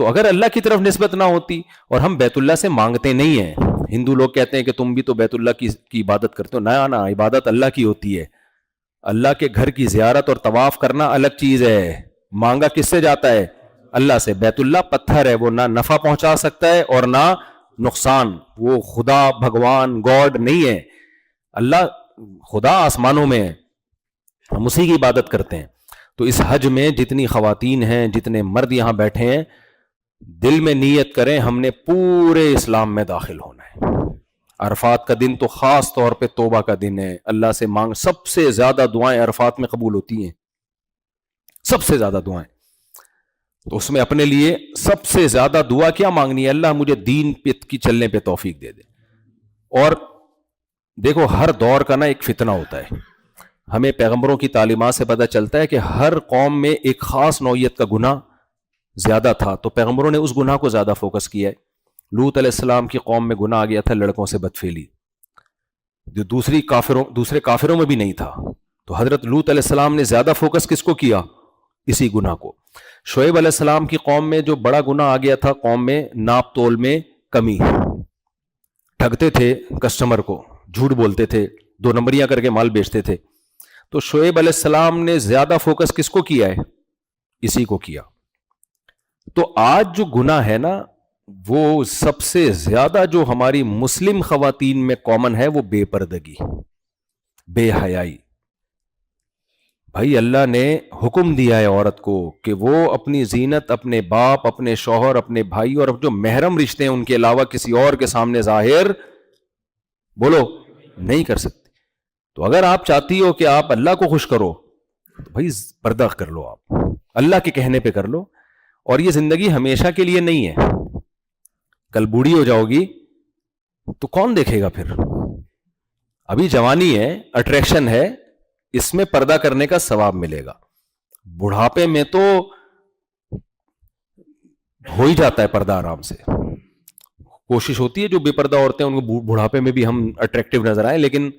تو اگر اللہ کی طرف نسبت نہ ہوتی, اور ہم بیت اللہ سے مانگتے نہیں ہیں. ہندو لوگ کہتے ہیں کہ تم بھی تو بیت اللہ کی عبادت کرتے ہو. نہ عبادت اللہ کی ہوتی ہے. اللہ کے گھر کی زیارت اور طواف کرنا الگ چیز ہے. مانگا کس سے جاتا ہے؟ اللہ سے. بیت اللہ پتھر ہے, وہ نہ نفع پہنچا سکتا ہے اور نہ نقصان. وہ خدا, بھگوان, گاڈ نہیں ہے. اللہ خدا آسمانوں میں ہے, ہم اسی کی عبادت کرتے ہیں. تو اس حج میں جتنی خواتین ہیں, جتنے مرد یہاں بیٹھے ہیں, دل میں نیت کریں ہم نے پورے اسلام میں داخل ہونا ہے. عرفات کا دن تو خاص طور پہ توبہ کا دن ہے. اللہ سے مانگ, سب سے زیادہ دعائیں عرفات میں قبول ہوتی ہیں, سب سے زیادہ دعائیں. تو اس میں اپنے لیے سب سے زیادہ دعا کیا مانگنی ہے؟ اللہ مجھے دین کی چلنے پہ توفیق دے دے. اور دیکھو ہر دور کا نا ایک فتنہ ہوتا ہے. ہمیں پیغمبروں کی تعلیمات سے پتہ چلتا ہے کہ ہر قوم میں ایک خاص نوعیت کا گناہ زیادہ تھا, تو پیغمبروں نے اس گناہ کو زیادہ فوکس کیا ہے. لوط علیہ السلام کی قوم میں گناہ آ گیا تھا لڑکوں سے بدفعلی, جو دوسرے کافروں میں بھی نہیں تھا. تو حضرت لوط علیہ السلام نے زیادہ فوکس کس کو کیا؟ اسی گناہ کو. شعیب علیہ السلام کی قوم میں جو بڑا گناہ آ گیا تھا, قوم میں ناپ تول میں کمی, ٹھگتے تھے کسٹمر کو, جھوٹ بولتے تھے, 2 نمبریاں کر کے مال بیچتے تھے. تو شعیب علیہ السلام نے زیادہ فوکس کس کو کیا ہے؟ اسی کو کیا. تو آج جو گناہ ہے نا, وہ سب سے زیادہ جو ہماری مسلم خواتین میں کامن ہے وہ بے پردگی, بے حیائی. بھائی اللہ نے حکم دیا ہے عورت کو کہ وہ اپنی زینت اپنے باپ, اپنے شوہر, اپنے بھائی اور جو محرم رشتے ہیں ان کے علاوہ کسی اور کے سامنے ظاہر بولو نہیں کر سکتی. تو اگر آپ چاہتی ہو کہ آپ اللہ کو خوش کرو تو بھائی پردہ کر لو, آپ اللہ کے کہنے پہ کر لو. اور یہ زندگی ہمیشہ کے لیے نہیں ہے. کل بوڑھی ہو جاؤ گی تو کون دیکھے گا پھر؟ ابھی جوانی ہے, اٹریکشن ہے, اس میں پردہ کرنے کا ثواب ملے گا. بڑھاپے میں تو ہو ہی جاتا ہے پردہ آرام سے. کوشش ہوتی ہے جو بے پردہ عورتیں ان کو بڑھاپے میں بھی ہم اٹریکٹیو نظر آئیں, لیکن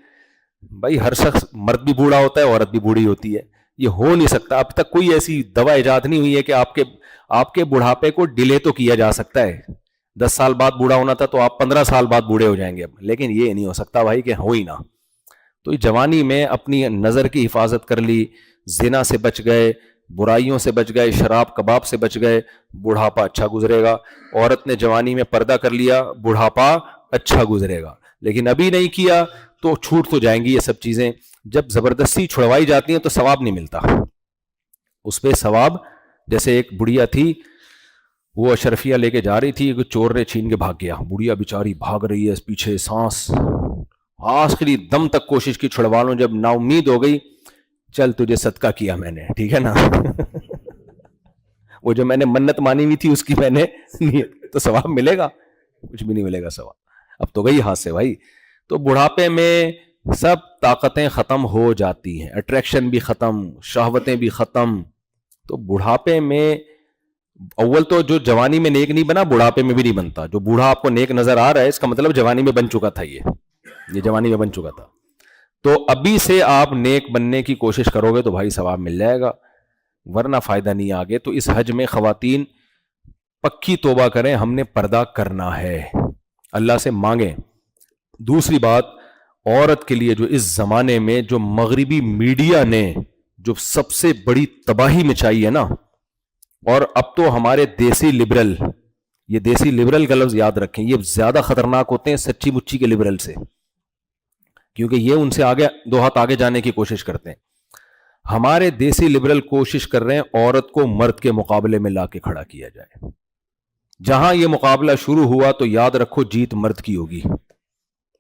بھائی ہر شخص, مرد بھی بوڑھا ہوتا ہے, عورت بھی بوڑھی ہوتی ہے. یہ ہو نہیں سکتا. اب تک کوئی ایسی دوا ایجاد نہیں ہوئی ہے کہ آپ کے بڑھاپے کو ڈیلے تو کیا جا سکتا ہے. 10 سال بعد بوڑھا ہونا تھا تو آپ 15 سال بعد بوڑھے ہو جائیں گے اب, لیکن یہ نہیں ہو سکتا بھائی کہ ہو ہی نہ. تو جوانی میں اپنی نظر کی حفاظت کر لی, زنا سے بچ گئے, برائیوں سے بچ گئے, شراب کباب سے بچ گئے, بڑھاپا اچھا گزرے گا. عورت نے جوانی میں پردہ کر لیا, بڑھاپا اچھا گزرے گا. لیکن ابھی نہیں کیا تو چھوٹ تو جائیں گی یہ سب چیزیں. جب زبردستی چھڑوائی جاتی ہیں تو ثواب نہیں ملتا. اس پہ ثواب, جیسے ایک بڑھیا تھی, وہ اشرفیہ لے کے جا رہی تھی, ایک چور نے چھین کے بھاگ گیا. بڑھیا بیچاری بھاگ رہی ہے, پیچھے سانس, آخری دم تک کوشش کی چھڑوا لوں. جب نا امید ہو گئی, چل تجھے صدقہ کیا میں نے, ٹھیک ہے نا, وہ جو میں نے منت مانی ہوئی تھی اس کی میں نے نیت, تو ثواب ملے گا؟ کچھ بھی نہیں ملے گا ثواب. اب تو گئی ہاتھ سے بھائی. تو بڑھاپے میں سب طاقتیں ختم ہو جاتی ہیں, اٹریکشن بھی ختم, شہوتیں بھی ختم. تو بڑھاپے میں اول تو جو جوانی میں نیک نہیں بنا, بڑھاپے میں بھی نہیں بنتا. جو بوڑھا آپ کو نیک نظر آ رہا ہے اس کا مطلب جوانی میں بن چکا تھا, یہ جوانی میں بن چکا تھا. تو ابھی سے آپ نیک بننے کی کوشش کرو گے تو بھائی ثواب مل جائے گا, ورنہ فائدہ نہیں آگے. تو اس حج میں خواتین پکی توبہ کریں, ہم نے پردہ کرنا ہے, اللہ سے مانگیں. دوسری بات, عورت کے لیے جو اس زمانے میں جو مغربی میڈیا نے جو سب سے بڑی تباہی مچائی ہے نا, اور اب تو ہمارے دیسی لبرل, یہ دیسی لبرل کا لفظ یاد رکھیں, یہ زیادہ خطرناک ہوتے ہیں سچی مچی کے لبرل سے, کیونکہ یہ ان سے آگے 2 ہاتھ آگے جانے کی کوشش کرتے ہیں. ہمارے دیسی لبرل کوشش کر رہے ہیں عورت کو مرد کے مقابلے میں لا کے کھڑا کیا جائے. جہاں یہ مقابلہ شروع ہوا تو یاد رکھو جیت مرد کی ہوگی,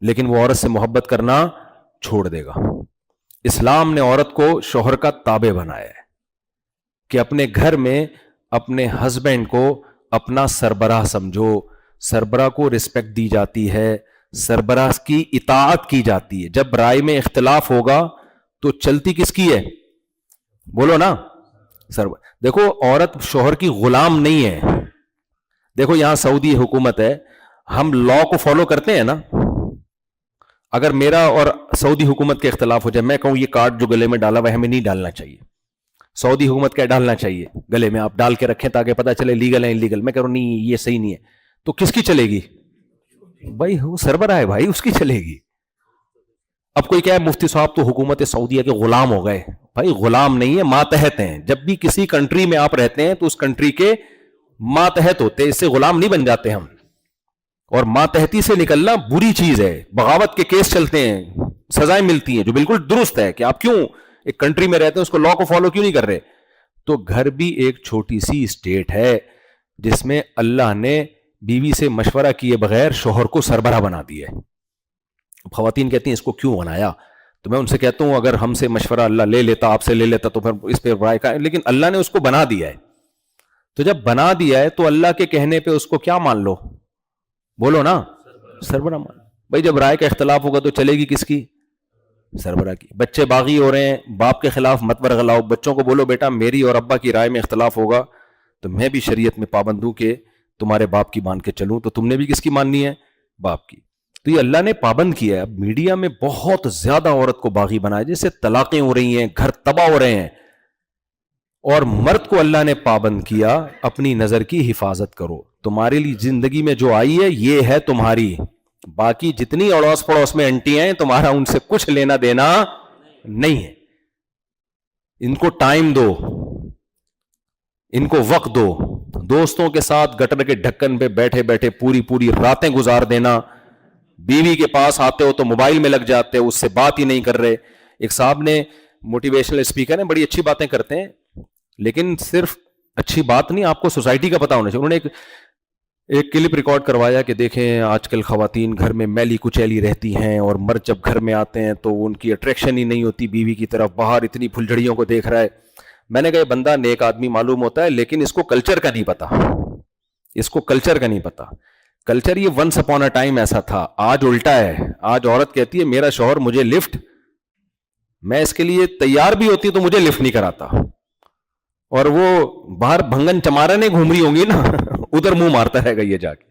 لیکن وہ عورت سے محبت کرنا چھوڑ دے گا. اسلام نے عورت کو شوہر کا تابع بنایا ہے کہ اپنے گھر میں اپنے ہسبینڈ کو اپنا سربراہ سمجھو. سربراہ کو رسپیکٹ دی جاتی ہے, سربراہ کی اطاعت کی جاتی ہے. جب رائے میں اختلاف ہوگا تو چلتی کس کی ہے؟ بولو نا. دیکھو عورت شوہر کی غلام نہیں ہے. دیکھو یہاں سعودی حکومت ہے, ہم لا کو فالو کرتے ہیں نا. اگر میرا اور سعودی حکومت کے اختلاف ہو جائے, میں کہوں یہ کارڈ جو گلے میں ڈالا وہ ہمیں نہیں ڈالنا چاہیے, سعودی حکومت کا ڈالنا چاہیے گلے میں, آپ ڈال کے رکھیں تاکہ پتہ چلے لیگل ہے انلیگل. میں کہہ رہا ہوں نہیں یہ صحیح نہیں ہے. تو کس کی چلے گی بھائی؟ وہ سربراہ ہے بھائی, اس کی چلے گی. اب کوئی کہے مفتی صاحب تو حکومت سعودیہ کے غلام ہو گئے. بھائی غلام نہیں ہے, ماتحت ہیں. جب بھی کسی کنٹری میں آپ رہتے ہیں تو اس کنٹری کے ماتحت ہوتے, اس سے غلام نہیں بن جاتے ہم. اور ماتحتی سے نکلنا بری چیز ہے. بغاوت کے کیس چلتے ہیں, سزائیں ملتی ہیں, جو بالکل درست ہے کہ آپ کیوں ایک کنٹری میں رہتے ہیں اس کو لا کو فالو کیوں نہیں کر رہے. تو گھر بھی ایک چھوٹی سی اسٹیٹ ہے جس میں اللہ نے بیوی سے مشورہ کیے بغیر شوہر کو سربراہ بنا دیا ہے. خواتین کہتی ہیں اس کو کیوں بنایا؟ تو میں ان سے کہتا ہوں اگر ہم سے مشورہ اللہ لے لیتا, آپ سے لے لیتا, تو پھر اس پہ رائے کا, لیکن اللہ نے اس کو بنا دیا ہے. تو جب بنا دیا ہے تو اللہ کے کہنے پہ اس کو کیا مان لو؟ بولو نا, سربراہ مان. بھائی جب رائے کا اختلاف ہوگا تو چلے گی کس کی؟ سربراہ کی. بچے باغی ہو رہے ہیں, باپ کے خلاف مت ورغلاؤ. بچوں کو بولو بیٹا میری اور ابا کی رائے میں اختلاف ہوگا تو میں بھی شریعت میں پابند ہوں کہ تمہارے باپ کی مان کے چلوں, تو تم نے بھی کس کی ماننی ہے؟ باپ کی. تو یہ اللہ نے پابند کیا ہے. اب میڈیا میں بہت زیادہ عورت کو باغی بنایا, جس سے طلاقیں ہو رہی ہیں, گھر تباہ ہو رہے ہیں. اور مرد کو اللہ نے پابند کیا اپنی نظر کی حفاظت کرو, تمہارے لیے زندگی میں جو آئی ہے یہ ہے تمہاری, باقی جتنی اڑوس پڑوس میں انٹیاں ہیں تمہارا ان سے کچھ لینا دینا نہیں ہے. ان کو ٹائم دو, ان کو وقت دو. دوستوں کے ساتھ گٹر کے ڈھکن پہ بیٹھے بیٹھے پوری راتیں گزار دینا. بیوی کے پاس آتے ہو تو موبائل میں لگ جاتے ہو, اس سے بات ہی نہیں کر رہے. ایک صاحب نے, موٹیویشنل اسپیکر ہیں, بڑی اچھی باتیں کرتے ہیں, لیکن صرف اچھی بات نہیں, آپ کو سوسائٹی کا پتا ہونا چاہیے. انہوں نے ایک کلپ ریکارڈ کروایا کہ دیکھیں آج کل خواتین گھر میں میلی کچیلی رہتی ہیں, اور مرد جب گھر میں آتے ہیں تو ان کی اٹریکشن ہی نہیں ہوتی بیوی کی طرف, باہر اتنی پھلجھڑیوں کو دیکھ رہا ہے. میں نے کہا یہ بندہ نیک آدمی معلوم ہوتا ہے, لیکن اس کو کلچر کا نہیں پتا, اس کو کلچر کا نہیں پتا. کلچر یہ ونس اپون اے ٹائم ایسا تھا, آج الٹا ہے. آج عورت کہتی ہے میرا شوہر مجھے لفٹ, میں اس کے لیے تیار بھی ہوتی تو مجھے لفٹ نہیں کراتا, اور وہ باہر بھنگن چمارا نہیں گھوم رہی ہوں گی نا, ادھر منہ مارتا رہے گا یہ جا کے.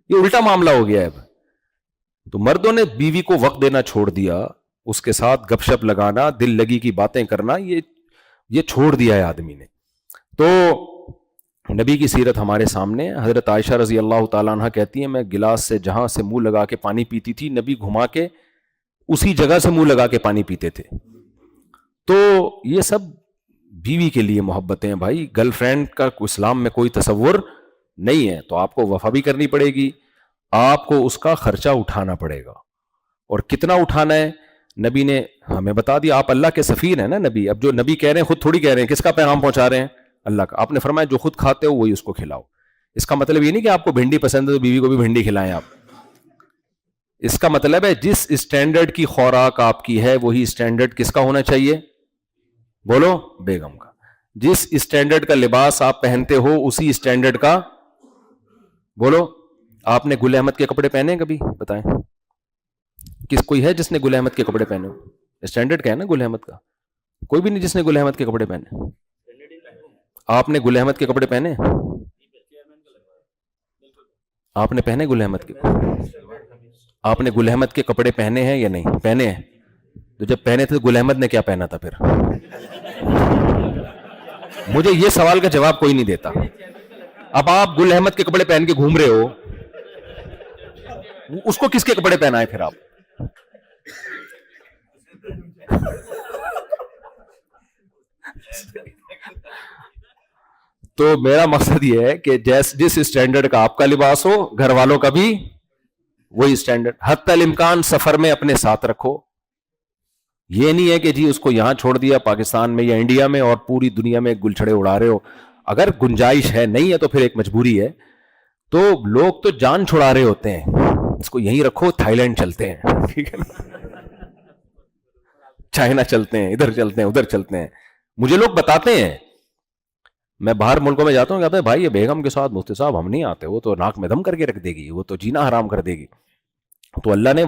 یہ الٹا معاملہ ہو گیا ہے اب. تو مردوں نے بیوی کو وقت دینا چھوڑ دیا, اس کے ساتھ گپ شپ لگانا, دل لگی کی باتیں کرنا, یہ چھوڑ دیا ہے آدمی نے. تو نبی کی سیرت ہمارے سامنے. حضرت عائشہ رضی اللہ تعالیٰ عنہ کہتی ہیں میں گلاس سے جہاں سے منہ لگا کے پانی پیتی تھی, نبی گھما کے اسی جگہ سے منہ لگا کے پانی پیتے تھے. تو یہ سب بیوی کے لیے محبتیں ہیں بھائی. گرل فرینڈ کا اسلام میں کوئی تصور نہیں ہے, تو آپ کو وفا بھی کرنی پڑے گی, آپ کو اس کا خرچہ اٹھانا پڑے گا. اور کتنا اٹھانا ہے نبی نے ہمیں بتا دیا. آپ اللہ کے سفیر ہیں نا نبی. اب جو نبی کہہ رہے ہیں خود تھوڑی کہہ رہے ہیں, کس کا پیغام پہنچا رہے ہیں؟ اللہ کا. آپ نے فرمایا جو خود کھاتے ہو وہی اس کو کھلاؤ. اس کا مطلب یہ نہیں کہ آپ کو بھنڈی پسند ہے تو بیوی کو بھی بھنڈی کھلائیں آپ. اس کا مطلب ہے جس اسٹینڈرڈ کی خوراک آپ کی ہے وہی اسٹینڈرڈ کس کا ہونا چاہیے؟ بولو, بیگم کا. جس اسٹینڈرڈ کا لباس آپ پہنتے ہو اسی اسٹینڈرڈ کا, بولو. آپ نے گل احمد کے کپڑے پہنے ہیں کبھی؟ بتائیں کس کوئی ہے جس نے گل احمد کے کپڑے پہنے ہو؟ اسٹینڈرڈ کا ہے نا گل احمد کا. کوئی بھی نہیں جس نے گل احمد کے کپڑے پہنے. آپ نے گل احمد کے کپڑے پہنے؟ آپ نے پہنے گل احمد کے؟ آپ نے گل احمد کے کپڑے پہنے ہیں یا نہیں پہنے ہیں؟ تو جب پہنے تھے گل احمد نے کیا پہنا تھا پھر؟ مجھے یہ سوال کا جواب کوئی نہیں دیتا. اب آپ گل احمد کے کپڑے پہن کے گھوم رہے ہو, اس کو کس کے کپڑے پہنائے پھر آپ؟ تو میرا مقصد یہ ہے کہ جس اسٹینڈرڈ کا آپ کا لباس ہو گھر والوں کا بھی وہی اسٹینڈرڈ. حتی الامکان سفر میں اپنے ساتھ رکھو. یہ نہیں ہے کہ جی اس کو یہاں چھوڑ دیا پاکستان میں یا انڈیا میں اور پوری دنیا میں گلچھڑے اڑا رہے ہو. اگر گنجائش ہے, نہیں ہے تو پھر ایک مجبوری ہے. تو لوگ تو جان چھڑا رہے ہوتے ہیں, اس کو یہیں رکھو, تھائی لینڈ چلتے ہیں, ٹھیک ہے نا, چائنا چلتے ہیں, ادھر چلتے ہیں, ادھر چلتے ہیں. مجھے لوگ بتاتے ہیں, میں باہر ملکوں میں جاتا ہوں, کہتا ہے بھائی یہ بیگم کے ساتھ مفتی صاحب ہم نہیں آتے, وہ تو ناک میں دم کر کے رکھ دے گی, وہ تو جینا حرام کر دے گی. تو اللہ نے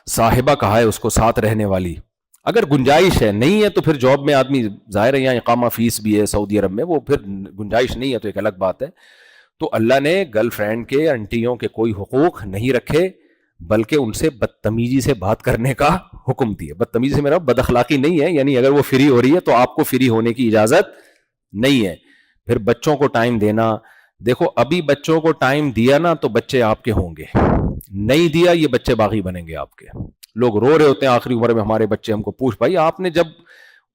صاحبہ کہا ہے اس کو, ساتھ رہنے والی. اگر گنجائش ہے, نہیں ہے تو پھر جاب میں آدمی ظاہر ہے, یہاں اقامہ فیس بھی ہے سعودی عرب میں, وہ پھر گنجائش نہیں ہے تو ایک الگ بات ہے. تو اللہ نے گرل فرینڈ کے, انٹیوں کے کوئی حقوق نہیں رکھے, بلکہ ان سے بدتمیزی سے بات کرنے کا حکم دیا. بدتمیزی سے میرا بد اخلاقی نہیں ہے, یعنی اگر وہ فری ہو رہی ہے تو آپ کو فری ہونے کی اجازت نہیں ہے. پھر بچوں کو ٹائم دینا, دیکھو ابھی بچوں کو ٹائم دیا نا تو بچے آپ کے ہوں گے, نہیں دیا یہ بچے باغی بنیں گے آپ کے. لوگ رو رہے ہوتے ہیں آخری عمر میں, ہمارے بچے ہم کو پوچھ, بھائی آپ نے جب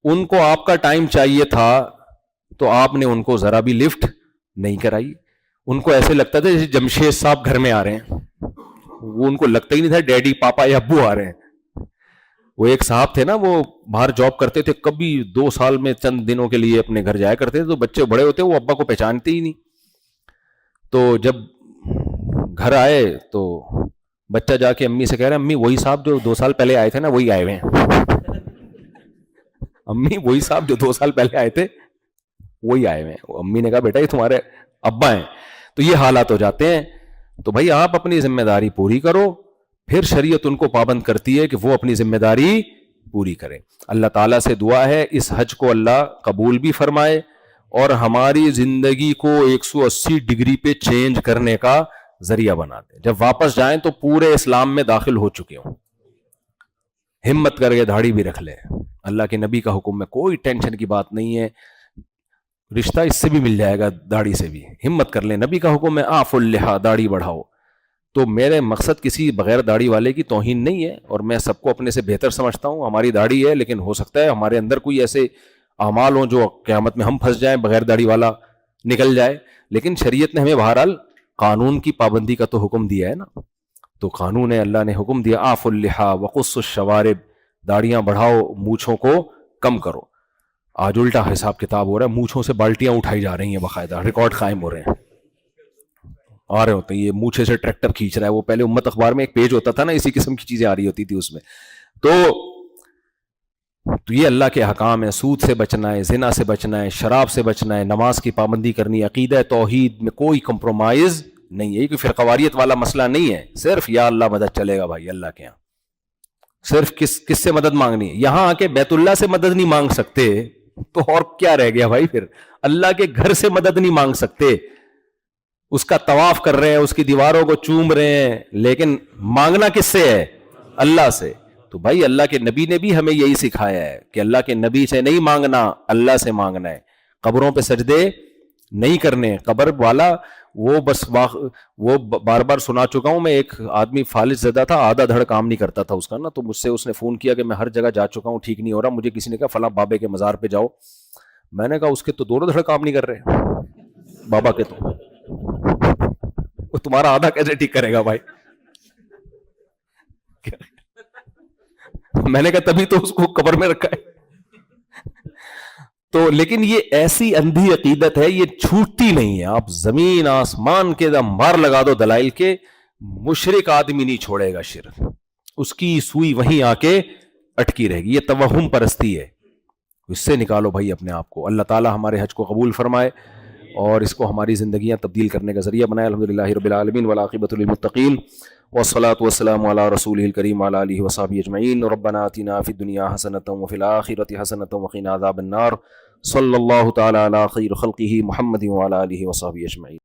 ان کو آپ کا ٹائم چاہیے تھا تو آپ نے ان کو ذرا بھی لفٹ نہیں کرائی. ان کو ایسے لگتا تھا جیسے جمشید صاحب گھر میں آ رہے ہیں, وہ ان کو لگتا ہی نہیں تھا ڈیڈی پاپا یا ابو آ رہے ہیں. وہ ایک صاحب تھے نا, وہ باہر جاب کرتے تھے, کبھی 2 سال میں چند دنوں کے لیے اپنے گھر جایا کرتے تھے, تو بچے بڑے ہوتے وہ ابا کو پہچانتے ہی نہیں. تو جب گھر آئے تو بچہ جا کے امی سے کہہ رہا ہے, امی وہی صاحب جو 2 سال پہلے آئے تھے نا وہی آئے ہوئے ہیں. امی وہی صاحب جو 2 سال پہلے آئے تھے وہی آئے ہوئے ہیں. امی نے کہا بیٹا یہ تمہارے ابا ہیں. تو یہ حالات ہو جاتے ہیں. تو بھائی آپ اپنی ذمہ داری پوری کرو, پھر شریعت ان کو پابند کرتی ہے کہ وہ اپنی ذمہ داری پوری کریں. اللہ تعالیٰ سے دعا ہے اس حج کو اللہ قبول بھی فرمائے اور ہماری زندگی کو 180 ڈگری پہ چینج کرنے کا ذریعہ بنا دے. جب واپس جائیں تو پورے اسلام میں داخل ہو چکے ہوں. ہمت کر کے داڑھی بھی رکھ لیں, اللہ کے نبی کا حکم ہے, کوئی ٹینشن کی بات نہیں ہے, رشتہ اس سے بھی مل جائے گا, داڑھی سے بھی. ہمت کر لیں, نبی کا حکم ہے آف اللحا, داڑھی بڑھاؤ. تو میرے مقصد کسی بغیر داڑھی والے کی توہین نہیں ہے, اور میں سب کو اپنے سے بہتر سمجھتا ہوں. ہماری داڑھی ہے, لیکن ہو سکتا ہے ہمارے اندر کوئی ایسے اعمال ہوں جو قیامت میں ہم پھنس جائیں, بغیر داڑھی والا نکل جائے. لیکن شریعت نے ہمیں بہرحال قانون کی پابندی کا تو حکم دیا ہے نا. تو قانون ہے, اللہ نے حکم دیا آف اللحا وقص الشوارب, داڑیاں بڑھاؤ, مونچھوں کو کم کرو. آج الٹا حساب کتاب ہو رہا ہے, مونچھوں سے بالٹیاں اٹھائی جا رہی ہیں, باقاعدہ ریکارڈ قائم ہو رہے ہیں. آ رہے ہوتے ہیں یہ مونچھے سے ٹریکٹر کھینچ رہا ہے. وہ پہلے امت اخبار میں ایک پیج ہوتا تھا نا, اسی قسم کی چیزیں آ رہی ہوتی تھی اس میں. تو یہ اللہ کے حکام ہے. سود سے بچنا ہے, زنا سے بچنا ہے, شراب سے بچنا ہے, نماز کی پابندی کرنی ہے, عقیدہ توحید میں کوئی کمپرومائز نہیں ہے. یہ کوئی فرقواریت والا مسئلہ نہیں ہے, صرف یا اللہ مدد چلے گا بھائی اللہ کے یہاں. صرف کس سے مدد مانگنی ہے؟ یہاں آ کے بیت اللہ سے مدد نہیں مانگ سکتے تو اور کیا رہ گیا بھائی؟ پھر اللہ کے گھر سے مدد نہیں مانگ سکتے, اس کا طواف کر رہے ہیں, اس کی دیواروں کو چوم رہے ہیں, لیکن مانگنا کس سے ہے؟ اللہ سے. تو بھائی اللہ کے نبی نے بھی ہمیں یہی سکھایا ہے کہ اللہ کے نبی سے نہیں مانگنا, اللہ سے مانگنا ہے. قبروں پہ سجدے نہیں کرنے. قبر والا وہ بس وہ بار بار سنا چکا ہوں میں, ایک آدمی فالج زدہ تھا, آدھا دھڑ کام نہیں کرتا تھا اس کا نا, تو مجھ سے اس نے فون کیا کہ میں ہر جگہ جا چکا ہوں, ٹھیک نہیں ہو رہا. مجھے کسی نے کہا فلاں بابے کے مزار پہ جاؤ. میں نے کہا اس کے تو دونوں دھڑ کام نہیں کر رہے, بابا کے تو, وہ تمہارا آدھا کیسے ٹھیک کرے گا بھائی؟ میں نے کہا تبھی تو اس کو قبر میں رکھا ہے. تو لیکن یہ ایسی اندھی عقیدت ہے, یہ چھوٹتی نہیں ہے. آپ زمین آسمان کے مار لگا دو دلائل کے, مشرک آدمی نہیں چھوڑے گا شرک, اس کی سوئی وہیں آ کے اٹکی رہے گی. یہ توہم پرستی ہے, اس سے نکالو بھائی اپنے آپ کو. اللہ تعالی ہمارے حج کو قبول فرمائے اور اس کو ہماری زندگیاں تبدیل کرنے کا ذریعہ بنائے. الحمدللہ رب العالمین والعاقبۃ للمتقین والصلاۃ والسلام علی رسولہ الکریم وعلی آلہ وصحبہ اجمعین. ربنا آتنا فی الدنیا حسنۃ وفی الآخرۃ حسنۃ وقنا عذاب النار. صلی اللہ تعالی علی خیر خلقہ محمد وعلی آلہ وصحبہ اجمعین.